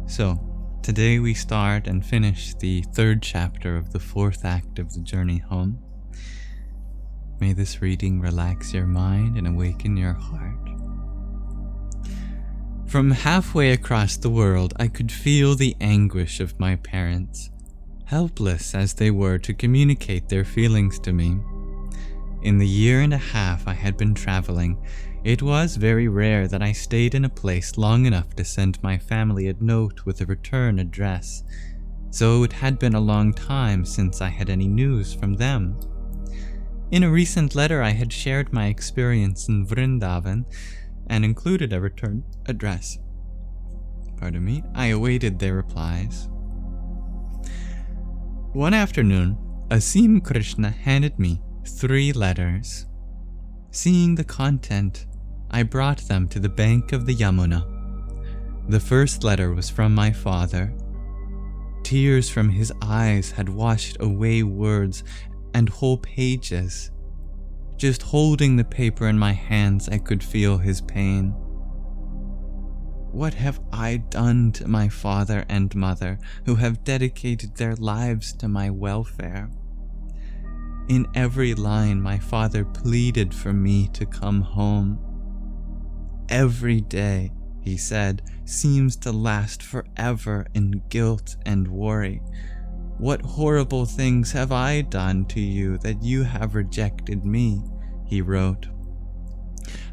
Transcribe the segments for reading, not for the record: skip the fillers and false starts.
So, today we start and finish the third chapter of the fourth act of the journey home. May this reading relax your mind and awaken your heart. From halfway across the world, I could feel the anguish of my parents, helpless as they were to communicate their feelings to me. In the year and a half I had been traveling, it was very rare that I stayed in a place long enough to send my family a note with a return address, so it had been a long time since I had any news from them. In a recent letter I had shared my experience in Vrindavan and included a return address. I awaited their replies. One afternoon, Asim Krishna handed me 3 letters. Seeing the content, I brought them to the bank of the Yamuna. The first letter was from my father. Tears from his eyes had washed away words and whole pages. Just holding the paper in my hands, I could feel his pain. What have I done to my father and mother, who have dedicated their lives to my welfare? In every line, my father pleaded for me to come home. Every day, he said, seems to last forever in guilt and worry. What horrible things have I done to you that you have rejected me? He wrote.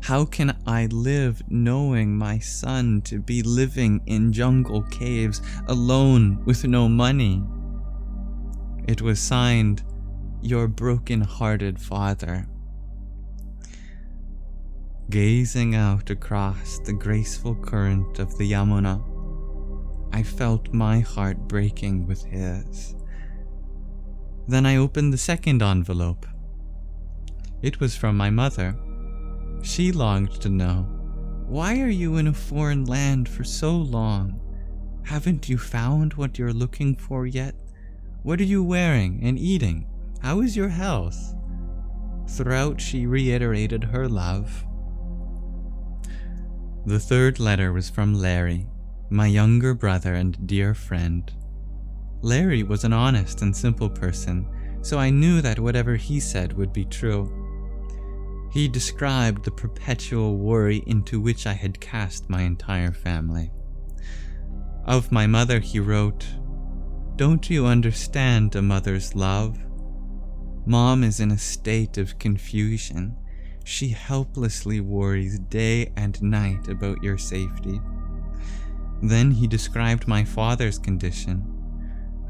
How can I live knowing my son to be living in jungle caves alone with no money? It was signed, Your broken-hearted father. Gazing out across the graceful current of the Yamuna, I felt my heart breaking with his. Then I opened the second envelope. It was from my mother. She longed to know, why are you in a foreign land for so long? Haven't you found what you're looking for yet? What are you wearing and eating? How is your health? Throughout she reiterated her love. The third letter was from Larry, my younger brother and dear friend. Larry was an honest and simple person, so I knew that whatever he said would be true. He described the perpetual worry into which I had cast my entire family. Of my mother he wrote, Don't you understand a mother's love? Mom is in a state of confusion. She helplessly worries day and night about your safety. Then he described my father's condition.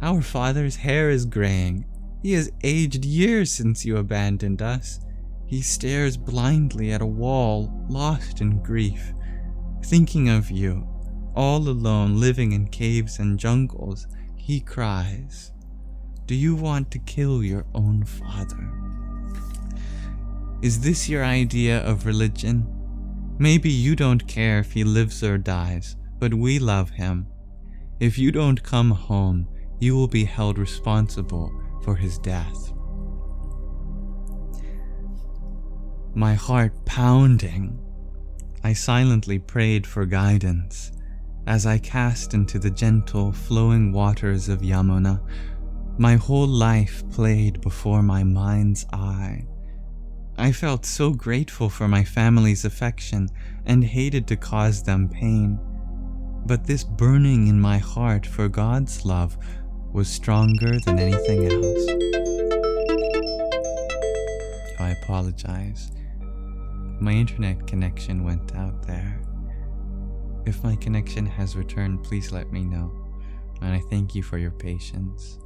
Our father's hair is graying. He has aged years since you abandoned us. He stares blindly at a wall, lost in grief. Thinking of you, all alone living in caves and jungles, he cries, Do you want to kill your own father? Is this your idea of religion? Maybe you don't care if he lives or dies, but we love him. If you don't come home, you will be held responsible for his death. My heart pounding, I silently prayed for guidance as I cast into the gentle, flowing waters of Yamuna. My whole life played before my mind's eye. I felt so grateful for my family's affection and hated to cause them pain. But this burning in my heart for God's love was stronger than anything else. I apologize. My internet connection went out there. If my connection has returned, please let me know. And I thank you for your patience.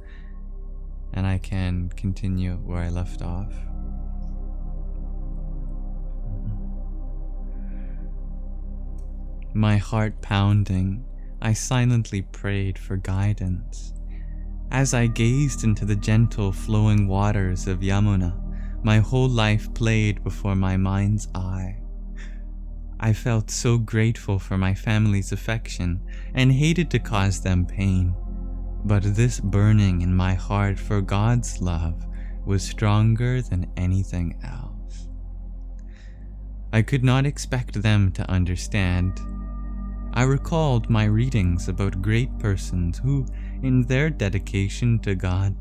And I can continue where I left off. My heart pounding, I silently prayed for guidance. As I gazed into the gentle flowing waters of Yamuna, my whole life played before my mind's eye. I felt so grateful for my family's affection and hated to cause them pain. But this burning in my heart for God's love was stronger than anything else. I could not expect them to understand. I recalled my readings about great persons who, in their dedication to God,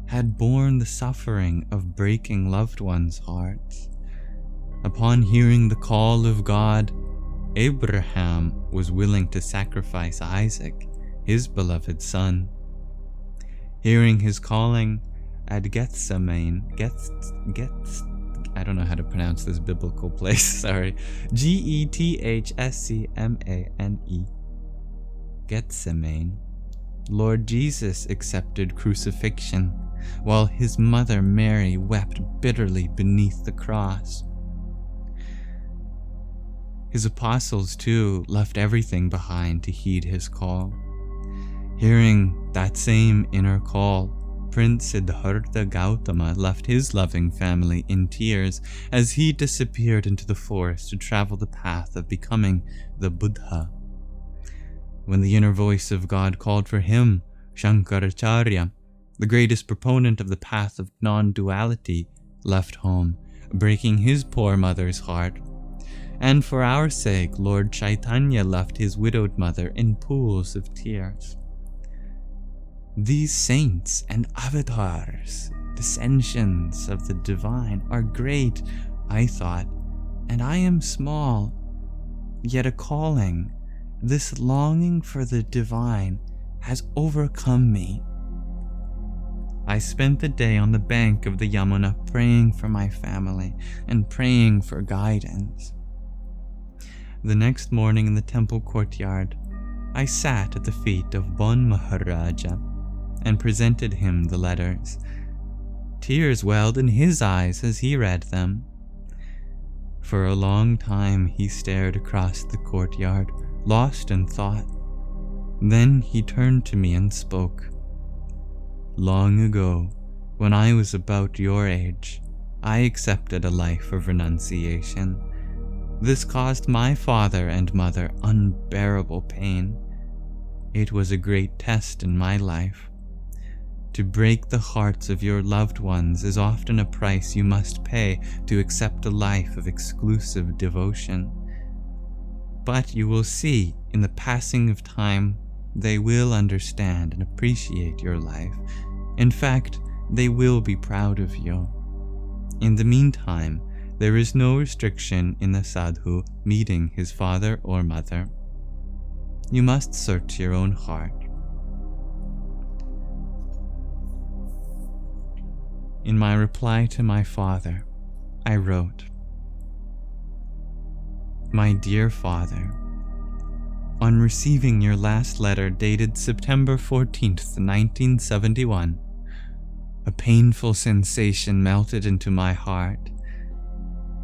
had borne the suffering of breaking loved ones' hearts. Upon hearing the call of God, Abraham was willing to sacrifice Isaac, his beloved son. Hearing his calling at Gethsemane, I don't know how to pronounce this biblical place, sorry. Gethsemane. Gethsemane. Lord Jesus accepted crucifixion, while his mother Mary wept bitterly beneath the cross. His apostles, too, left everything behind to heed his call. Hearing that same inner call, Prince Siddhartha Gautama left his loving family in tears as he disappeared into the forest to travel the path of becoming the Buddha. When the inner voice of God called for him, Shankaracharya, the greatest proponent of the path of non-duality, left home, breaking his poor mother's heart. And for our sake, Lord Chaitanya left his widowed mother in pools of tears. These saints and avatars, dissensions of the divine, are great, I thought, and I am small, yet a calling, this longing for the divine, has overcome me. I spent the day on the bank of the Yamuna praying for my family and praying for guidance. The next morning in the temple courtyard, I sat at the feet of Bon Maharaja and presented him the letters. Tears welled in his eyes as he read them. For a long time he stared across the courtyard, lost in thought. Then he turned to me and spoke. Long ago, when I was about your age, I accepted a life of renunciation. This caused my father and mother unbearable pain. It was a great test in my life. To break the hearts of your loved ones is often a price you must pay to accept a life of exclusive devotion. But you will see, in the passing of time, they will understand and appreciate your life. In fact, they will be proud of you. In the meantime, there is no restriction in the sadhu meeting his father or mother. You must search your own heart. In my reply to my father, I wrote, My dear father, on receiving your last letter dated September 14th, 1971, a painful sensation melted into my heart.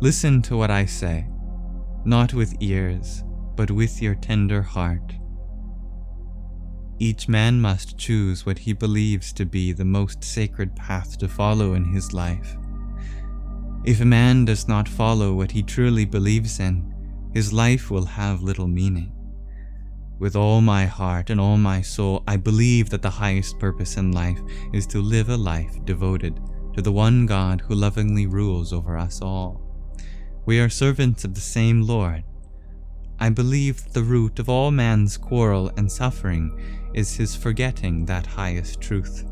Listen to what I say, not with ears, but with your tender heart. Each man must choose what he believes to be the most sacred path to follow in his life. If a man does not follow what he truly believes in, his life will have little meaning. With all my heart and all my soul, I believe that the highest purpose in life is to live a life devoted to the one God who lovingly rules over us all. We are servants of the same Lord. I believe that the root of all man's quarrel and suffering is his forgetting that highest truth.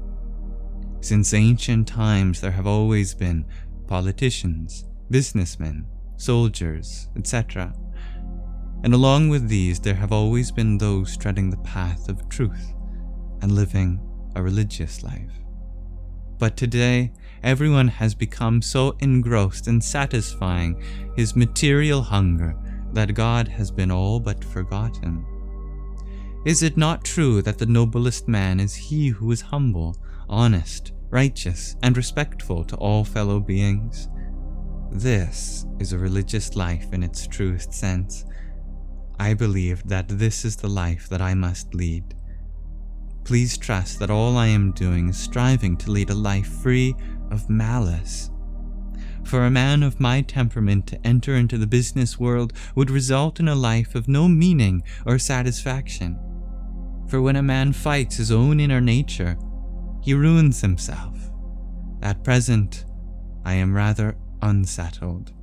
Since ancient times there have always been politicians, businessmen, soldiers, etc. And along with these there have always been those treading the path of truth and living a religious life. But today, everyone has become so engrossed in satisfying his material hunger that God has been all but forgotten. Is it not true that the noblest man is he who is humble, honest, righteous, and respectful to all fellow beings? This is a religious life in its truest sense. I believe that this is the life that I must lead. Please trust that all I am doing is striving to lead a life free of malice. For a man of my temperament to enter into the business world would result in a life of no meaning or satisfaction. For when a man fights his own inner nature, he ruins himself. At present, I am rather unsettled.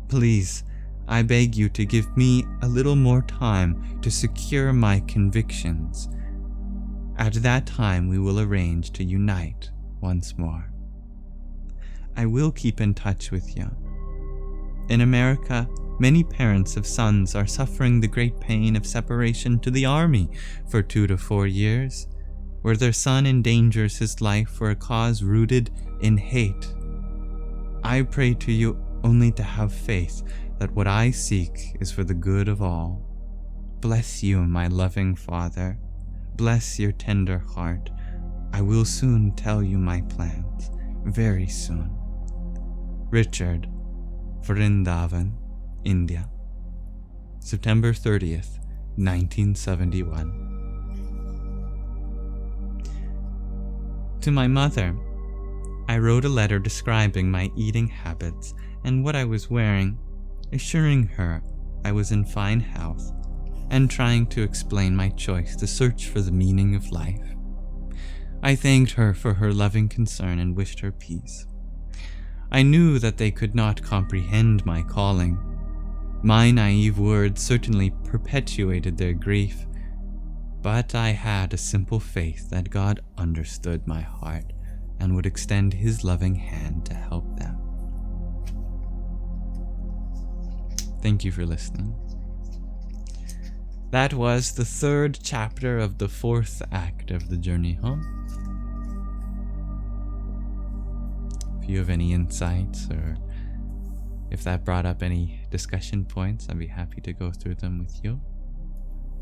Please, I beg you to give me a little more time to secure my convictions. At that time we will arrange to unite once more. I will keep in touch with you. In America, many parents of sons are suffering the great pain of separation to the army for 2 to 4 years, where their son endangers his life for a cause rooted in hate. I pray to you only to have faith that what I seek is for the good of all. Bless you, my loving Father. Bless your tender heart. I will soon tell you my plans, very soon. Richard, Vrindavan, India, September 30th, 1971. To my mother, I wrote a letter describing my eating habits and what I was wearing, assuring her I was in fine health, and trying to explain my choice to search for the meaning of life. I thanked her for her loving concern and wished her peace. I knew that they could not comprehend my calling. My naive words certainly perpetuated their grief, but I had a simple faith that God understood my heart and would extend His loving hand to help them. Thank you for listening. That was the 3rd chapter of the 4th act of the journey home. If you have any insights or if that brought up any discussion points, I'd be happy to go through them with you.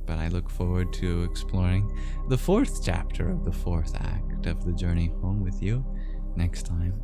But I look forward to exploring the 4th chapter of the 4th act of the journey home with you next time.